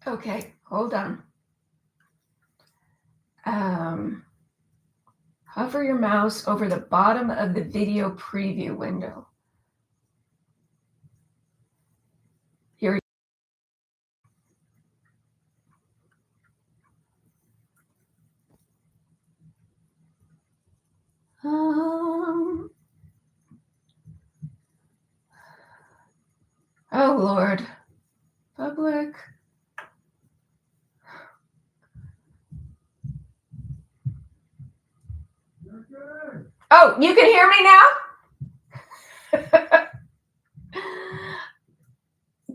Okay, hold on. Hover your mouse over the bottom of the video preview window. Here. Oh, Lord. Public. Oh, you can hear me now?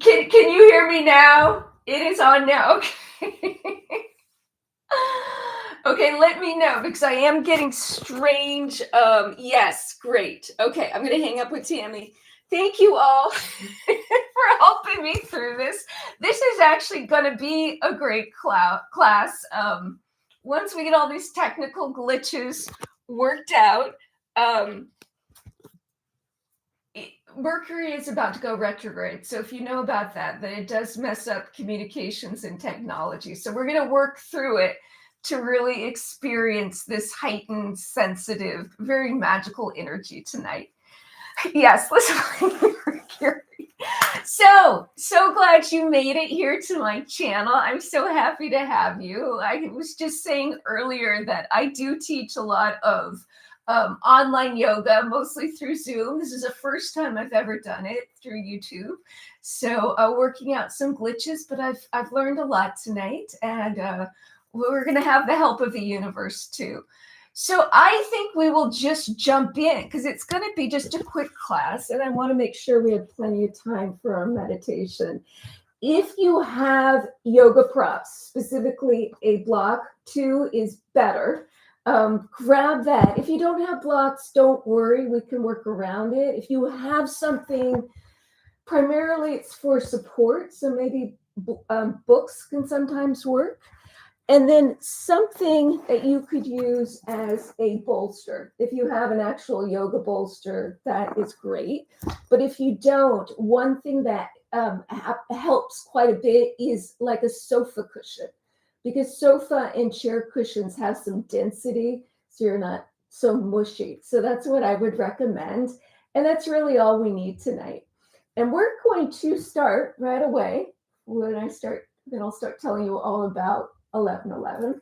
Can you hear me now? It is on now. Okay. Okay, let me know because I am getting strange. Yes, great. Okay, I'm going to hang up with Tammy. Thank you all for helping me through this. This is actually going to be a great class. Once we get all these technical glitches worked out, Mercury is about to go retrograde. So if you know about that it does mess up communications and technology. So we're going to work through it to really experience this heightened, sensitive, very magical energy tonight. Yes, listen, Mercury. So glad you made it here to my channel. I'm so happy to have you. I was just saying earlier that I do teach a lot of online yoga, mostly through Zoom. This is the first time I've ever done it through YouTube. So working out some glitches, but I've learned a lot tonight, and we're going to have the help of the universe too. So I think we will just jump in because it's going to be just a quick class, and I want to make sure we have plenty of time for our meditation. If you have yoga props, specifically a block, 2 is better. Grab that. If you don't have blocks, don't worry. We can work around it. If you have something, primarily it's for support. So maybe books can sometimes work. And then something that you could use as a bolster. If you have an actual yoga bolster, that is great. But if you don't, one thing that helps quite a bit is like a sofa cushion, because sofa and chair cushions have some density, so you're not so mushy. So that's what I would recommend. And that's really all we need tonight. And we're going to start right away. When I start, then I'll start telling you all about 1111.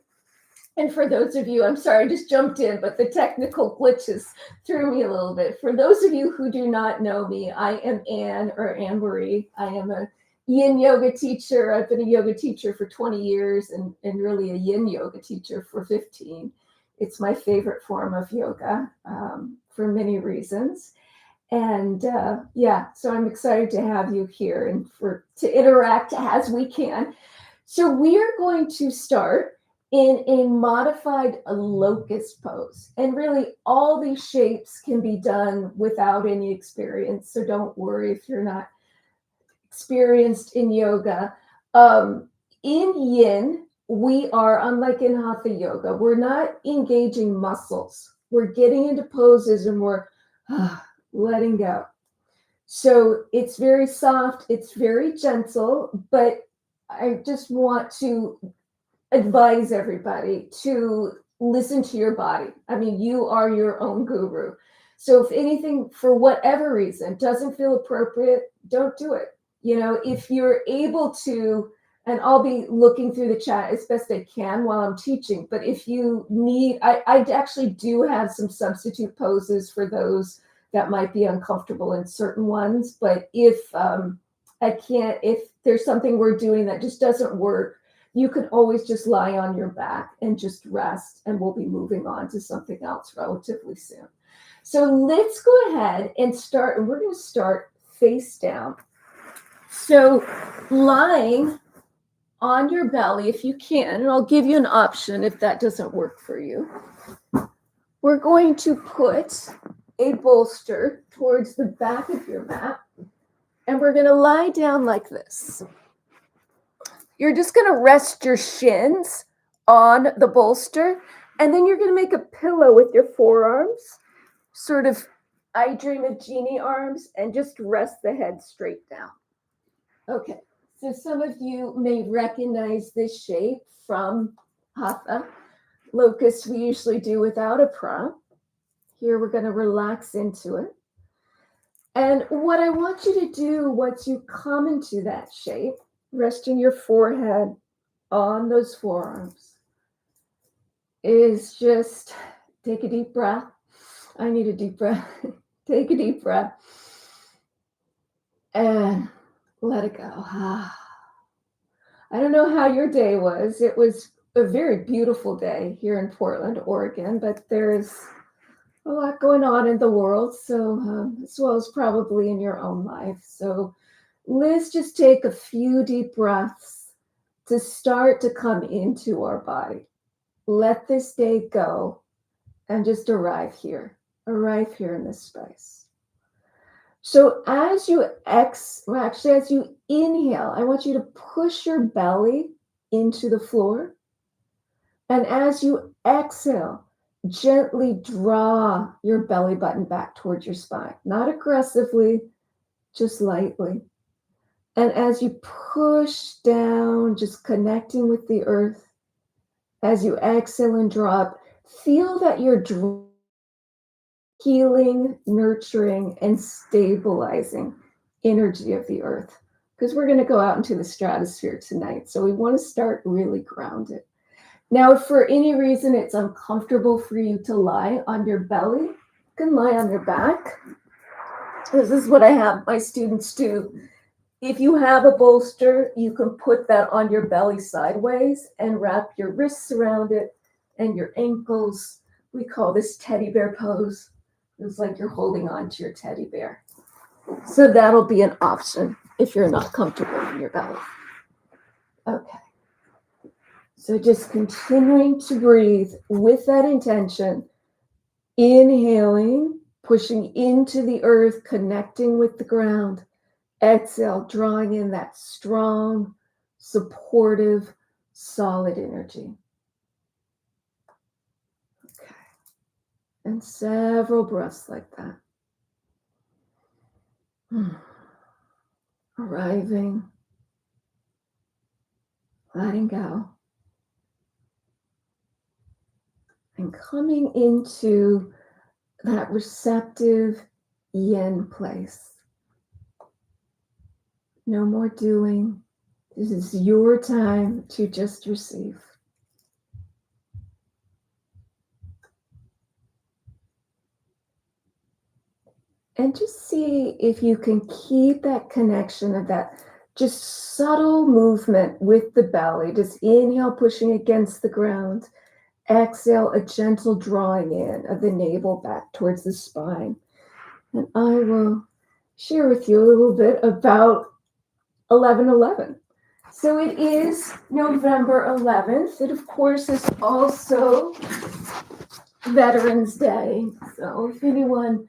And for those of you, I'm sorry, I just jumped in, but the technical glitches threw me a little bit. For those of you who do not know me, I am Anne, or Anne Marie. I am a Yin yoga teacher. I've been a yoga teacher for 20 years and really a Yin yoga teacher for 15. It's my favorite form of yoga for many reasons. And so I'm excited to have you here and to interact as we can. So we are going to start in a modified locust pose. And really all these shapes can be done without any experience. So don't worry if you're not experienced in yoga. In Yin, we are, unlike in Hatha yoga, we're not engaging muscles. We're getting into poses and we're letting go. So it's very soft, it's very gentle, but I just want to advise everybody to listen to your body. I mean, you are your own guru. So if anything, for whatever reason, doesn't feel appropriate, don't do it. You know, if you're able to, and I'll be looking through the chat as best I can while I'm teaching, but if you need, I actually do have some substitute poses for those that might be uncomfortable in certain ones. But if if there's something we're doing that just doesn't work, you can always just lie on your back and just rest, and we'll be moving on to something else relatively soon. So let's go ahead and start, and we're going to start face down. So lying on your belly, if you can, and I'll give you an option if that doesn't work for you. We're going to put a bolster towards the back of your mat, and we're going to lie down like this. You're just going to rest your shins on the bolster, and then you're going to make a pillow with your forearms, sort of I Dream of Jeannie arms, and just rest the head straight down. Okay, So some of you may recognize this shape from Hatha. Locust we usually do without a prompt. Here we're going to relax into it. And what I want you to do once you come into that shape, resting your forehead on those forearms, is just take a deep breath. I need a deep breath. Take a deep breath and let it go. I don't know how your day was. It was a very beautiful day here in Portland, Oregon, but there's a lot going on in the world, so as well as probably in your own life. So let's just take a few deep breaths to start to come into our body. Let this day go and just arrive here in this space. So as you as you inhale, I want you to push your belly into the floor. And as you exhale, gently draw your belly button back towards your spine, not aggressively, just lightly. And as you push down, just connecting with the earth, as you exhale and drop, feel that you're healing, nurturing, and stabilizing energy of the earth. Because we're going to go out into the stratosphere tonight. So we want to start really grounded. Now, if for any reason it's uncomfortable for you to lie on your belly, you can lie on your back. This is what I have my students do. If you have a bolster, you can put that on your belly sideways and wrap your wrists around it and your ankles. We call this teddy bear pose. It's like you're holding on to your teddy bear. So that'll be an option if you're not comfortable in your belly. Okay. So just continuing to breathe with that intention, inhaling, pushing into the earth, connecting with the ground. Exhale, drawing in that strong, supportive, solid energy. Okay. And several breaths like that. Arriving, letting go. And coming into that receptive yin place. No more doing. This is your time to just receive. And just see if you can keep that connection of that just subtle movement with the belly. Just inhale, pushing against the ground. Exhale, a gentle drawing in of the navel back towards the spine. And I will share with you a little bit about 11/11. So it is November 11th. It, of course, is also Veterans Day. So if anyone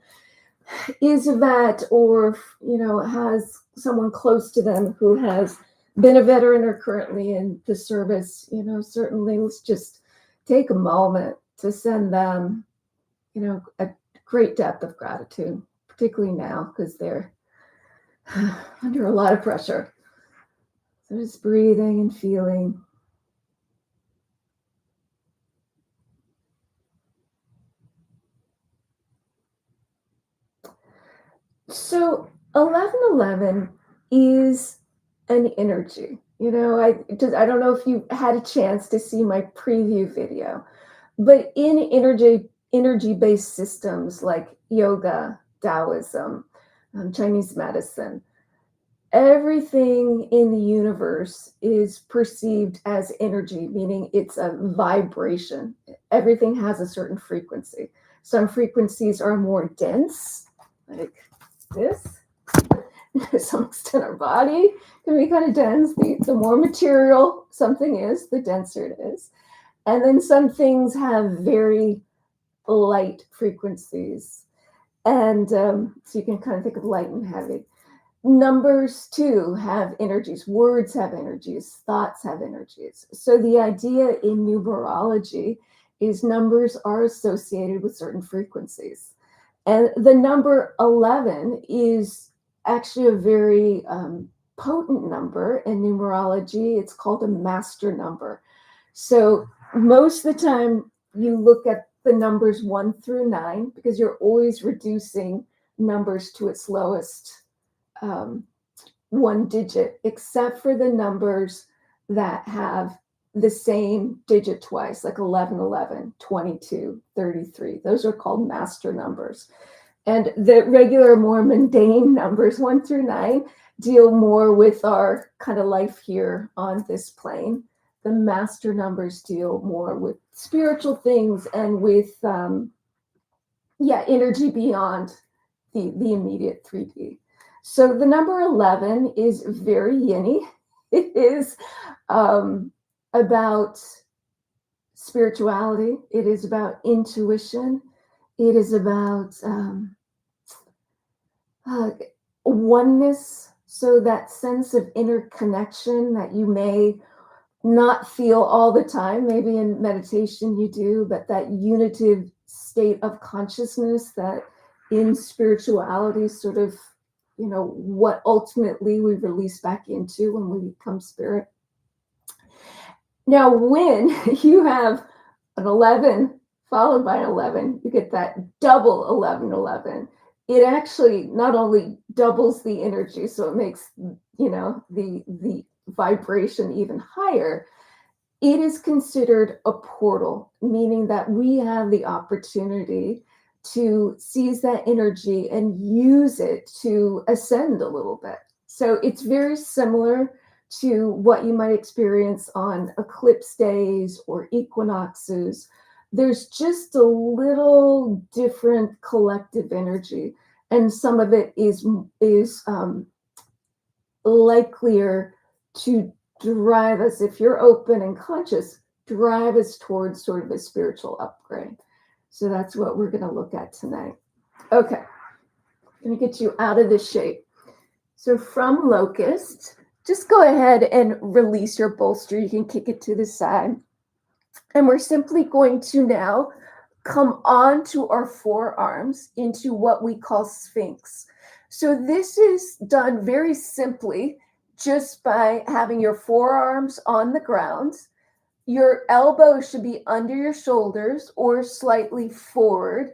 is a vet or, has someone close to them who has been a veteran or currently in the service, certainly let's just take a moment to send them, a great depth of gratitude, particularly now because they're under a lot of pressure. So just breathing and feeling. So 11/11 is an energy. I don't know if you had a chance to see my preview video, but in energy-based systems like yoga, Taoism, Chinese medicine, everything in the universe is perceived as energy, meaning it's a vibration. Everything has a certain frequency. Some frequencies are more dense, like this. To some extent, our body can be kind of dense. The more material something is, the denser it is. And then some things have very light frequencies. And so you can kind of think of light and heavy. Numbers too have energies. Words have energies. Thoughts have energies. So the idea in numerology is numbers are associated with certain frequencies. And the number 11 is actually a very potent number in numerology. It's called a master number. So most of the time you look at the numbers 1 through 9 because you're always reducing numbers to its lowest one digit, except for the numbers that have the same digit twice, like 11, 11, 22, 33. Those are called master numbers. And the regular, more mundane numbers, 1 through 9, deal more with our kind of life here on this plane. The master numbers deal more with spiritual things and with, energy beyond the immediate 3D. So the number 11 is very yin-y. It is about spirituality. It is about intuition. It is about oneness. So that sense of interconnection that you may not feel all the time. Maybe in meditation you do, but that unitive state of consciousness that in spirituality sort of, what ultimately we release back into when we become spirit. Now, when you have an 11 followed by an 11, you get that double 11, 11. It actually not only doubles the energy, so it makes, the vibration even higher. It is considered a portal, meaning that we have the opportunity to seize that energy and use it to ascend a little bit. So it's very similar to what you might experience on eclipse days or equinoxes. There's just a little different collective energy, and some of it is likelier to drive us, if you're open and conscious, drive us towards sort of a spiritual upgrade. So that's what we're going to look at tonight. Okay, I'm going to get you out of this shape. So from locust, just go ahead and release your bolster. You can kick it to the side. And we're simply going to now come onto our forearms into what we call Sphinx. So this is done very simply just by having your forearms on the ground. Your elbows should be under your shoulders or slightly forward,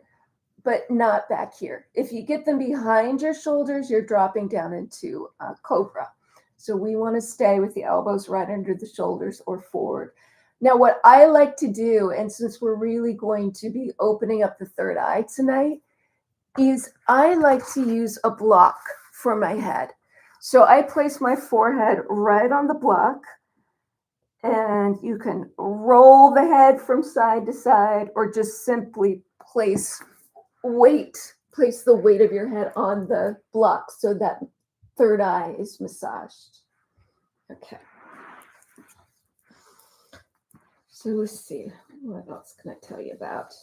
but not back here. If you get them behind your shoulders, you're dropping down into cobra. So we want to stay with the elbows right under the shoulders or forward. Now, what I like to do, and since we're really going to be opening up the third eye tonight, is I like to use a block for my head. So I place my forehead right on the block, and you can roll the head from side to side or just simply place the weight of your head on the block so that third eye is massaged. Okay. So let's see, what else can I tell you about?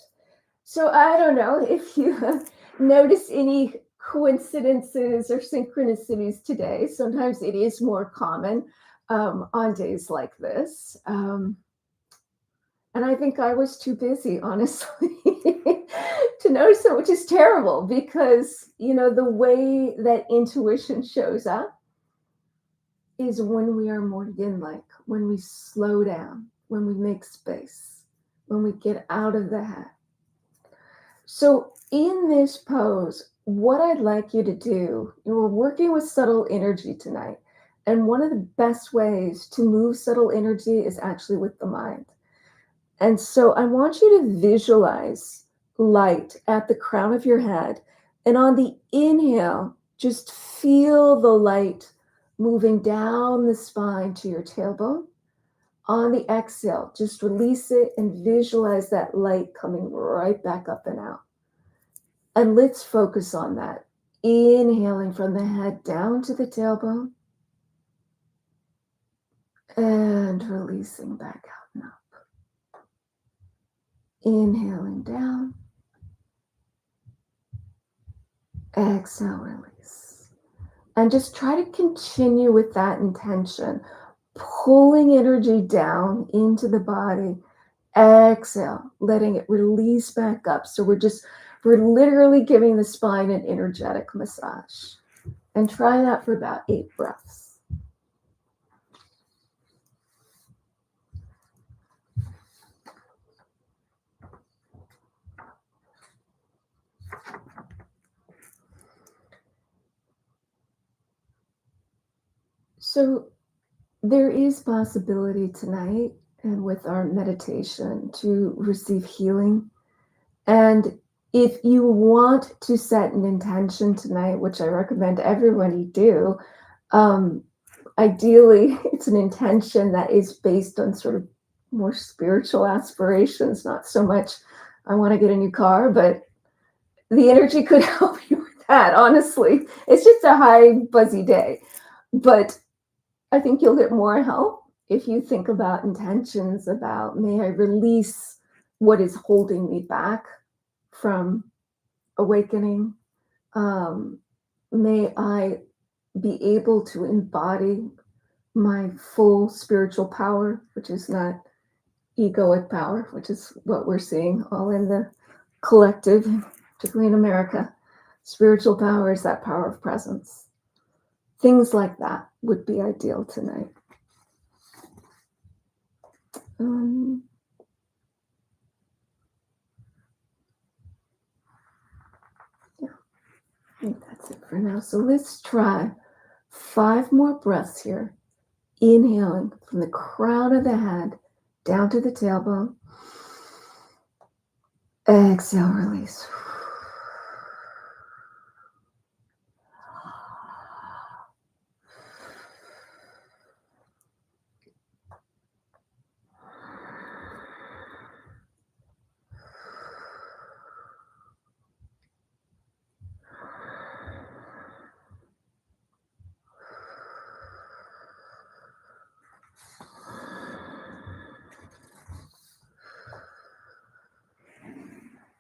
So I don't know if you notice any coincidences or synchronicities today. Sometimes it is more common on days like this. And I think I was too busy, honestly, to notice it, which is terrible because, the way that intuition shows up is when we are more yin-like, when we slow down, when we make space, when we get out of the head. So in this pose, what I'd like you to do, we're working with subtle energy tonight. And one of the best ways to move subtle energy is actually with the mind. And so I want you to visualize light at the crown of your head. And on the inhale, just feel the light moving down the spine to your tailbone. On the exhale, just release it and visualize that light coming right back up and out. And let's focus on that. Inhaling from the head down to the tailbone. And releasing back out and up. Inhaling down. Exhale, release. And just try to continue with that intention. Pulling energy down into the body. Exhale, letting it release back up. So we're literally giving the spine an energetic massage. And try that for about 8 breaths. So there is possibility tonight and with our meditation to receive healing. And if you want to set an intention tonight, which I recommend everybody do, um, ideally it's an intention that is based on sort of more spiritual aspirations, not so much I want to get a new car, but the energy could help you with that, honestly. It's just a high, buzzy day. But I think you'll get more help if you think about intentions about, may I release what is holding me back from awakening? Um, may I be able to embody my full spiritual power, which is not egoic power, which is what we're seeing all in the collective, particularly in America. Spiritual power is that power of presence. Things like that would be ideal tonight. Yeah, I think that's it for now. So let's try 5 more breaths here. Inhaling from the crown of the head down to the tailbone. Exhale, release.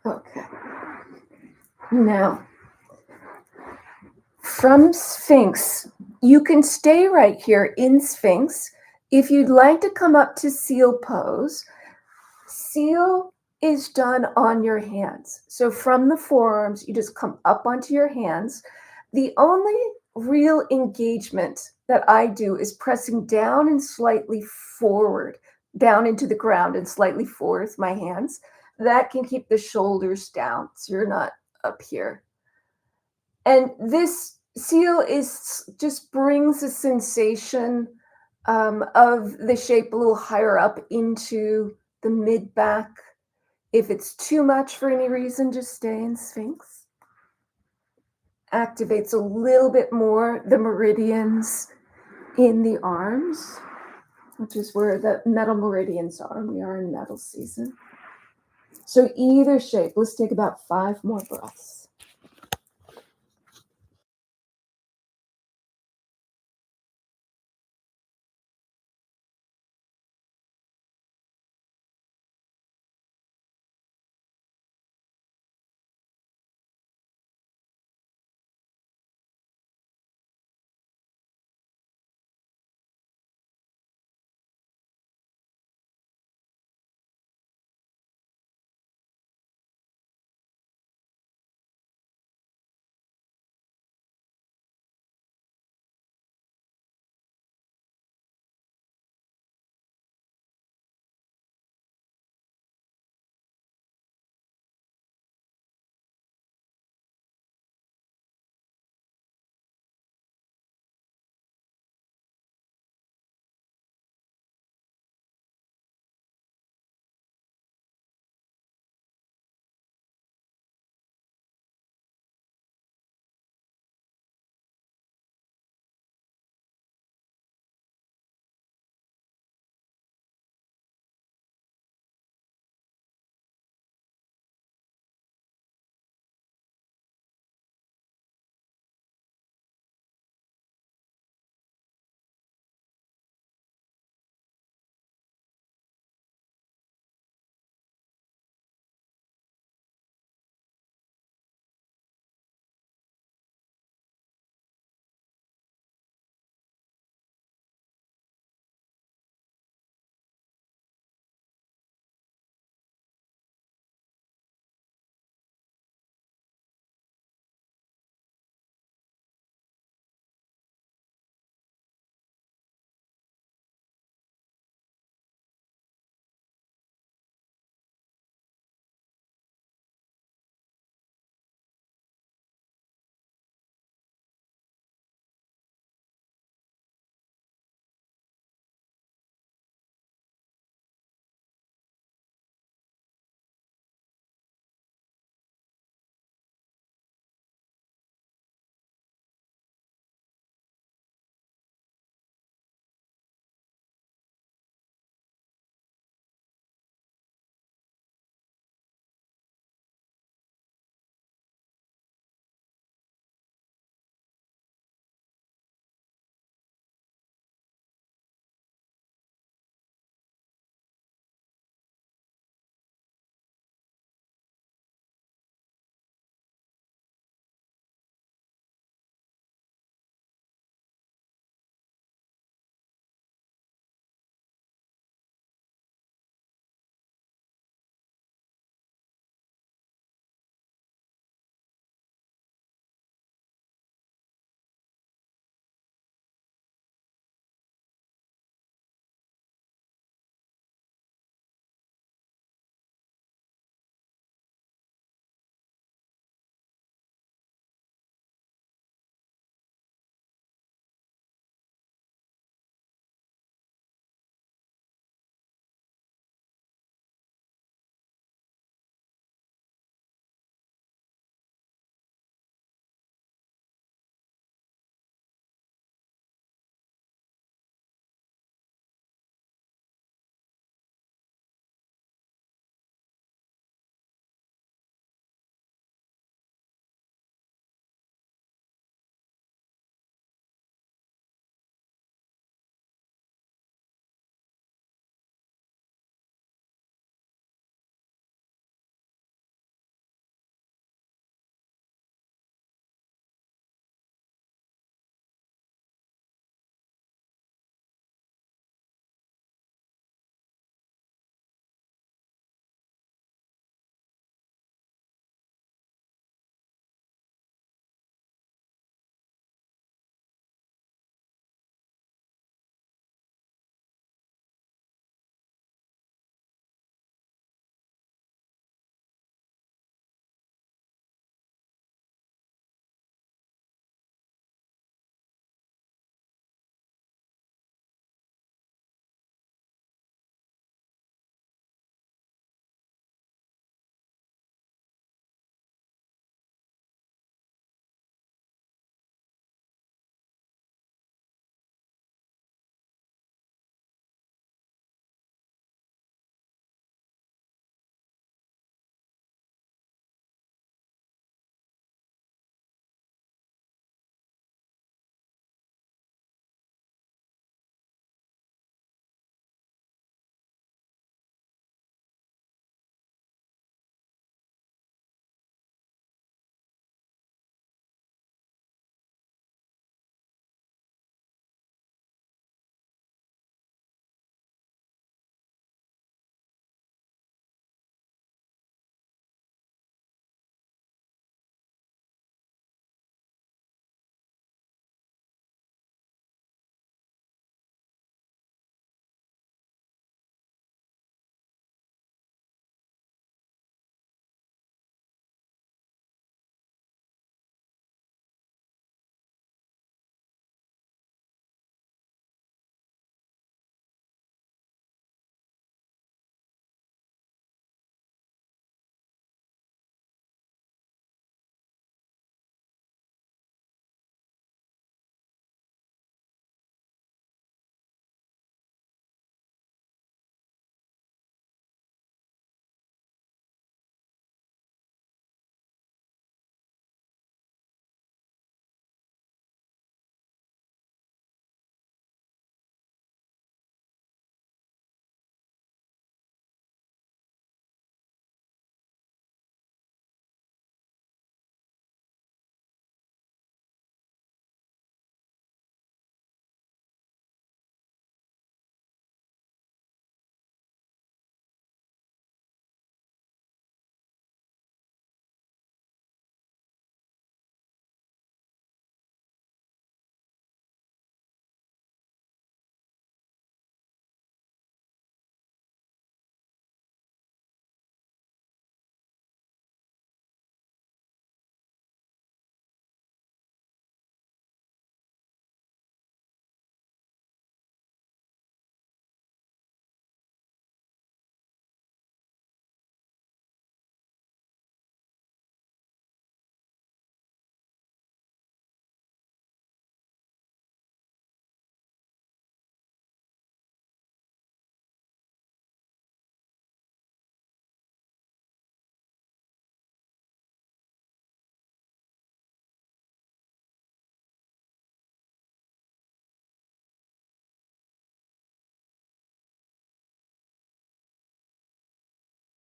Okay. Now, from Sphinx, you can stay right here in Sphinx. If you'd like to come up to seal pose, seal is done on your hands. So from the forearms, you just come up onto your hands. The only real engagement that I do is pressing down and slightly forward, down into the ground and slightly forward with my hands. That can keep the shoulders down so you're not up here. And this seal is just brings a sensation of the shape a little higher up into the mid back. If it's too much for any reason, just stay in Sphinx. Activates a little bit more the meridians in the arms, which is where the metal meridians are. We are in metal season. So either shape. Let's take about 5 more breaths.